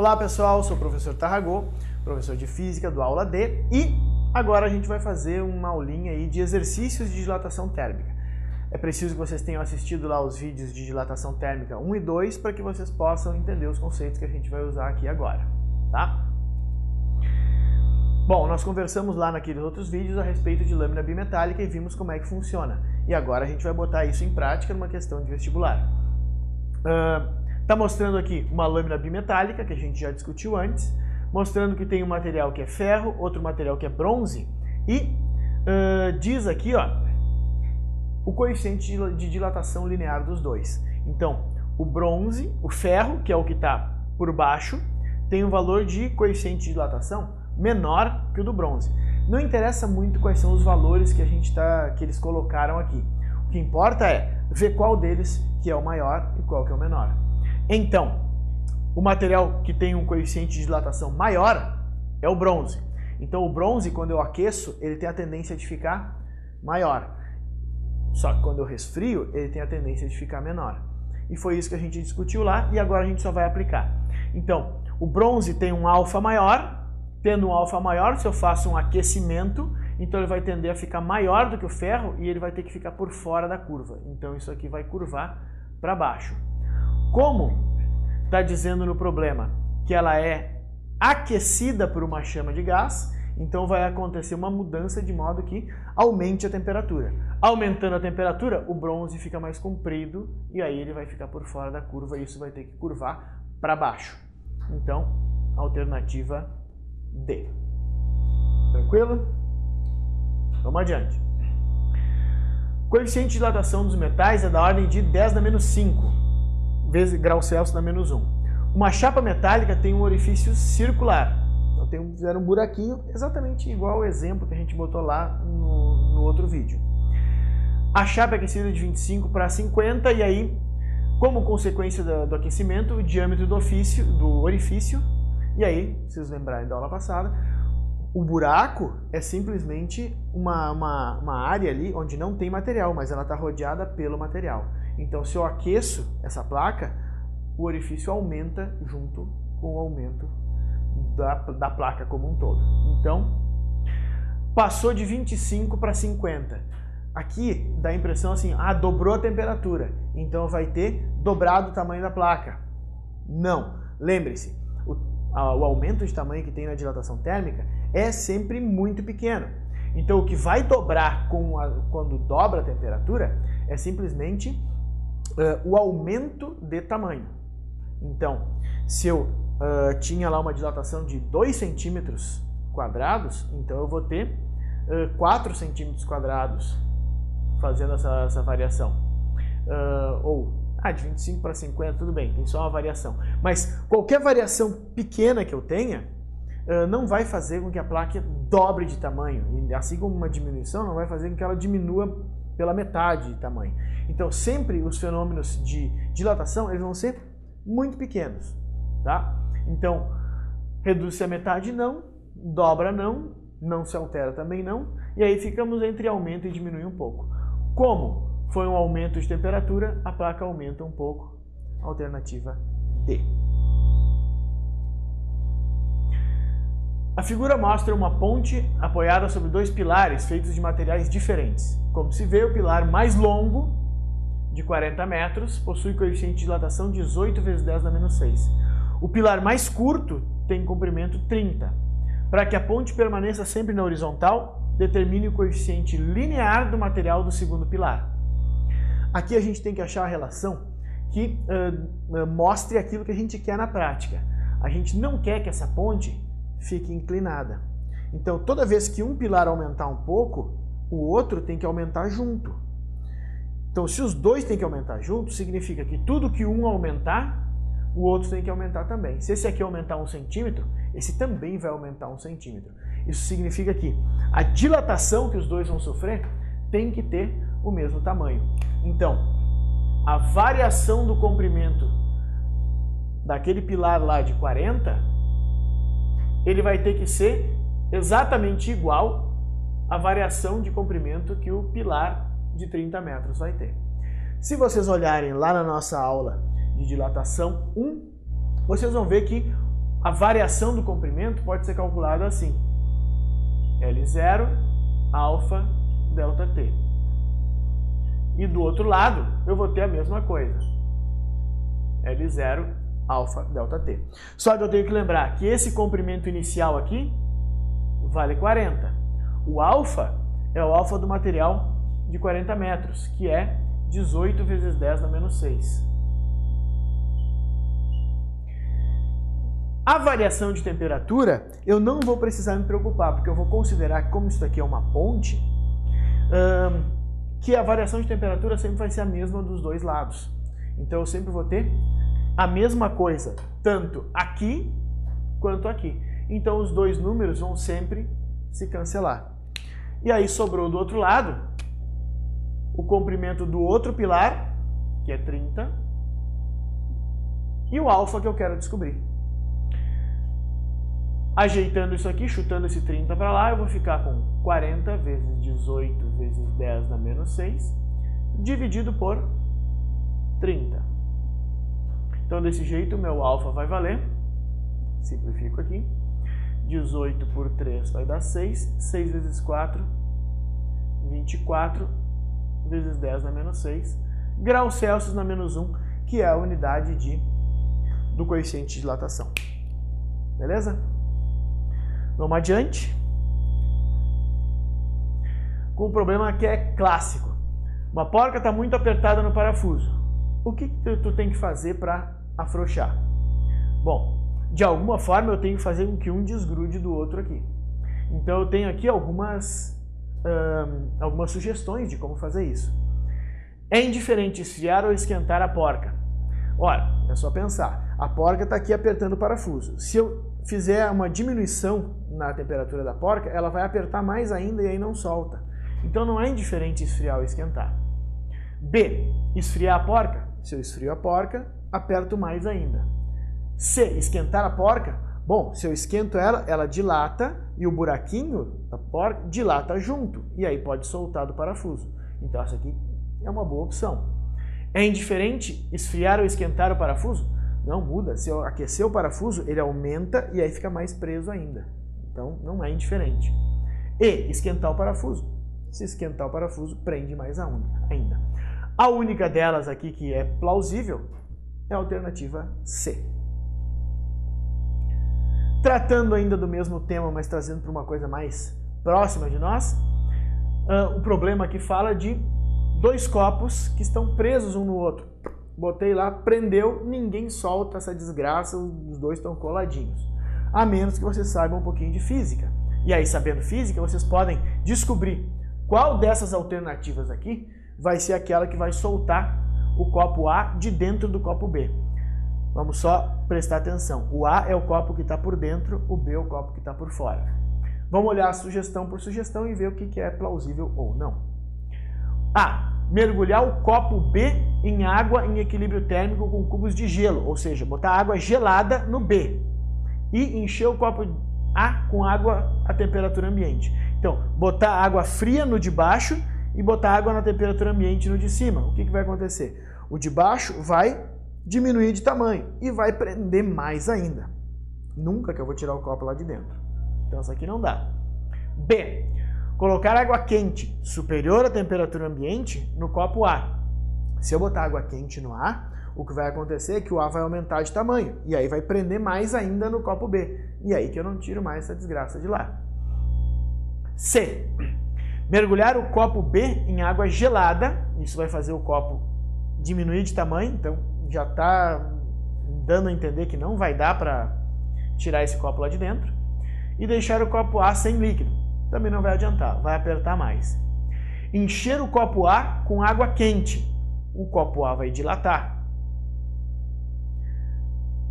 Olá pessoal, sou o professor Tarragó, professor de Física do Aula D, e agora a gente vai fazer uma aulinha aí de exercícios de dilatação térmica. É preciso que vocês tenham assistido lá os vídeos de dilatação térmica 1 e 2 para que vocês possam entender os conceitos que a gente vai usar aqui agora, tá? Bom, nós conversamos lá naqueles outros vídeos a respeito de lâmina bimetálica e vimos como é que funciona. E agora a gente vai botar isso em prática numa questão de vestibular. Está mostrando aqui uma lâmina bimetálica, que a gente já discutiu antes, mostrando que tem um material que é ferro, outro material que é bronze, e diz aqui, ó, o coeficiente de dilatação linear dos dois. Então, o bronze, o ferro, que é o que está por baixo, tem um valor de coeficiente de dilatação menor que o do bronze. Não interessa muito quais são os valores que que eles colocaram aqui. O que importa é ver qual deles que é o maior e qual que é o menor. Então, o material que tem um coeficiente de dilatação maior é o bronze. Então, o bronze, quando eu aqueço, ele tem a tendência de ficar maior. Só que quando eu resfrio, ele tem a tendência de ficar menor. E foi isso que a gente discutiu lá e agora a gente só vai aplicar. Então, o bronze tem um alfa maior. Tendo um alfa maior, se eu faço um aquecimento, então ele vai tender a ficar maior do que o ferro e ele vai ter que ficar por fora da curva. Então isso aqui vai curvar para baixo. Como está dizendo no problema que ela é aquecida por uma chama de gás, então vai acontecer uma mudança de modo que aumente a temperatura. Aumentando a temperatura, o bronze fica mais comprido e aí ele vai ficar por fora da curva e isso vai ter que curvar para baixo. Então, alternativa D. Tranquilo? Vamos adiante. O coeficiente de dilatação dos metais é da ordem de 10 na menos 5 vezes graus Celsius na menos 1. Uma chapa metálica tem um orifício circular. Então fizeram um buraquinho exatamente igual ao exemplo que a gente botou lá no outro vídeo. A chapa é aquecida de 25 para 50 e aí, como consequência do aquecimento, o diâmetro do orifício. E aí, se vocês lembrarem da aula passada, o buraco é simplesmente uma área ali onde não tem material, mas ela está rodeada pelo material. Então, se eu aqueço essa placa, o orifício aumenta junto com o aumento da placa como um todo. Então, passou de 25 para 50. Aqui dá a impressão assim, dobrou a temperatura, então vai ter dobrado o tamanho da placa. Não, lembre-se, o aumento de tamanho que tem na dilatação térmica é sempre muito pequeno. Então o que vai dobrar quando dobra a temperatura é simplesmente o aumento de tamanho. Então, se eu tinha lá uma dilatação de 2 centímetros quadrados, então eu vou ter 4 centímetros quadrados fazendo essa variação. De 25 para 50, tudo bem, tem só uma variação. Mas qualquer variação pequena que eu tenha, não vai fazer com que a placa dobre de tamanho. E assim como uma diminuição, não vai fazer com que ela diminua pela metade de tamanho. Então, sempre os fenômenos de dilatação, eles vão ser muito pequenos, tá? Então, reduz-se a metade não, dobra não se altera também não, e aí ficamos entre aumento e diminui um pouco. Como foi um aumento de temperatura, a placa aumenta um pouco. Alternativa D. A figura mostra uma ponte apoiada sobre 2 pilares feitos de materiais diferentes. Como se vê, o pilar mais longo, de 40 metros, possui coeficiente de dilatação 18 vezes 10 na menos 6. O pilar mais curto tem comprimento 30. Para que a ponte permaneça sempre na horizontal, determine o coeficiente linear do material do segundo pilar. Aqui a gente tem que achar a relação que mostre aquilo que a gente quer na prática. A gente não quer que essa ponte fique inclinada. Então, toda vez que um pilar aumentar um pouco, o outro tem que aumentar junto. Então, se os dois têm que aumentar junto, significa que tudo que um aumentar, o outro tem que aumentar também. Se esse aqui aumentar 1 centímetro, esse também vai aumentar 1 centímetro. Isso significa que a dilatação que os dois vão sofrer tem que ter o mesmo tamanho. Então, a variação do comprimento daquele pilar lá de 40, ele vai ter que ser exatamente igual à variação de comprimento que o pilar de 30 metros vai ter. Se vocês olharem lá na nossa aula de dilatação 1, vocês vão ver que a variação do comprimento pode ser calculada assim. L0 alfa delta t. E do outro lado, eu vou ter a mesma coisa. L0 alfa delta t. Só que eu tenho que lembrar que esse comprimento inicial aqui vale 40. O alfa é o alfa do material de 40 metros, que é 18 vezes 10 na menos 6. A variação de temperatura, eu não vou precisar me preocupar, porque eu vou considerar que, como isso daqui é uma ponte, que a variação de temperatura sempre vai ser a mesma dos dois lados. Então eu sempre vou ter a mesma coisa, tanto aqui quanto aqui. Então os dois números vão sempre se cancelar. E aí sobrou do outro lado o comprimento do outro pilar, que é 30, e o alfa que eu quero descobrir. Ajeitando isso aqui, chutando esse 30 para lá, eu vou ficar com 40 vezes 18 vezes 10 na menos 6, dividido por 30. Então, desse jeito, o meu alfa vai valer, simplifico aqui, 18 por 3 vai dar 6, 6 vezes 4, 24 vezes 10 na menos 6, graus Celsius na menos 1, que é a unidade do coeficiente de dilatação. Beleza? Vamos adiante. Com um problema que é clássico. Uma porca está muito apertada no parafuso. O que tu tem que fazer para afrouxar? Bom, de alguma forma eu tenho que fazer com que um desgrude do outro aqui. Então eu tenho aqui algumas sugestões de como fazer isso. É indiferente esfriar ou esquentar a porca. Ora, é só pensar. A porca está aqui apertando o parafuso. Se eu fizer uma diminuição na temperatura da porca, ela vai apertar mais ainda e aí não solta. Então não é indiferente esfriar ou esquentar. B, esfriar a porca. Se eu esfrio a porca, aperto mais ainda. C, esquentar a porca. Bom, se eu esquento ela, ela dilata e o buraquinho da porca dilata junto. E aí pode soltar do parafuso. Então essa aqui é uma boa opção. É indiferente esfriar ou esquentar o parafuso? Não muda. Se eu aquecer o parafuso, ele aumenta e aí fica mais preso ainda. Então não é indiferente. E, esquentar o parafuso. Se esquentar o parafuso, prende mais ainda. A única delas aqui que é plausível é a alternativa C. Tratando ainda do mesmo tema, mas trazendo para uma coisa mais próxima de nós, o problema aqui fala de dois copos que estão presos um no outro. Botei lá, prendeu, ninguém solta essa desgraça, os dois estão coladinhos. A menos que vocês saibam um pouquinho de física. E aí, sabendo física, vocês podem descobrir qual dessas alternativas aqui vai ser aquela que vai soltar o copo A de dentro do copo B. Vamos só prestar atenção. O A é o copo que está por dentro, o B é o copo que está por fora. Vamos olhar sugestão por sugestão e ver o que é plausível ou não. A. Mergulhar o copo B em água em equilíbrio térmico com cubos de gelo, ou seja, botar água gelada no B e encher o copo A com água à temperatura ambiente. Então, botar água fria no de baixo e botar água na temperatura ambiente no de cima. O que vai acontecer? O de baixo vai diminuir de tamanho e vai prender mais ainda. Nunca que eu vou tirar o copo lá de dentro. Então, isso aqui não dá. B. Colocar água quente superior à temperatura ambiente no copo A. Se eu botar água quente no A, o que vai acontecer é que o A vai aumentar de tamanho. E aí vai prender mais ainda no copo B. E aí que eu não tiro mais essa desgraça de lá. C. Mergulhar o copo B em água gelada. Isso vai fazer o copo diminuir de tamanho. Então já está dando a entender que não vai dar para tirar esse copo lá de dentro. E deixar o copo A sem líquido. Também não vai adiantar, vai apertar mais. Encher o copo A com água quente. O copo A vai dilatar.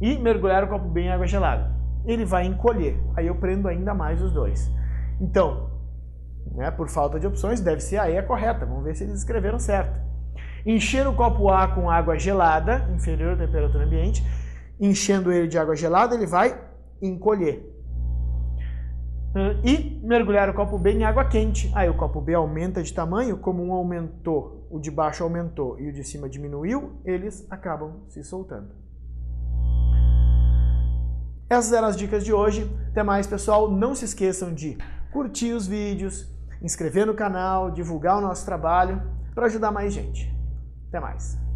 E mergulhar o copo B em água gelada. Ele vai encolher. Aí eu prendo ainda mais os dois. Então, por falta de opções, deve ser a E a correta. Vamos ver se eles escreveram certo. Encher o copo A com água gelada, inferior à temperatura ambiente. Enchendo ele de água gelada, ele vai encolher. E mergulhar o copo B em água quente. Aí o copo B aumenta de tamanho, como um aumentou, o de baixo aumentou e o de cima diminuiu, eles acabam se soltando. Essas eram as dicas de hoje. Até mais, pessoal. Não se esqueçam de curtir os vídeos, inscrever no canal, divulgar o nosso trabalho para ajudar mais gente. Até mais.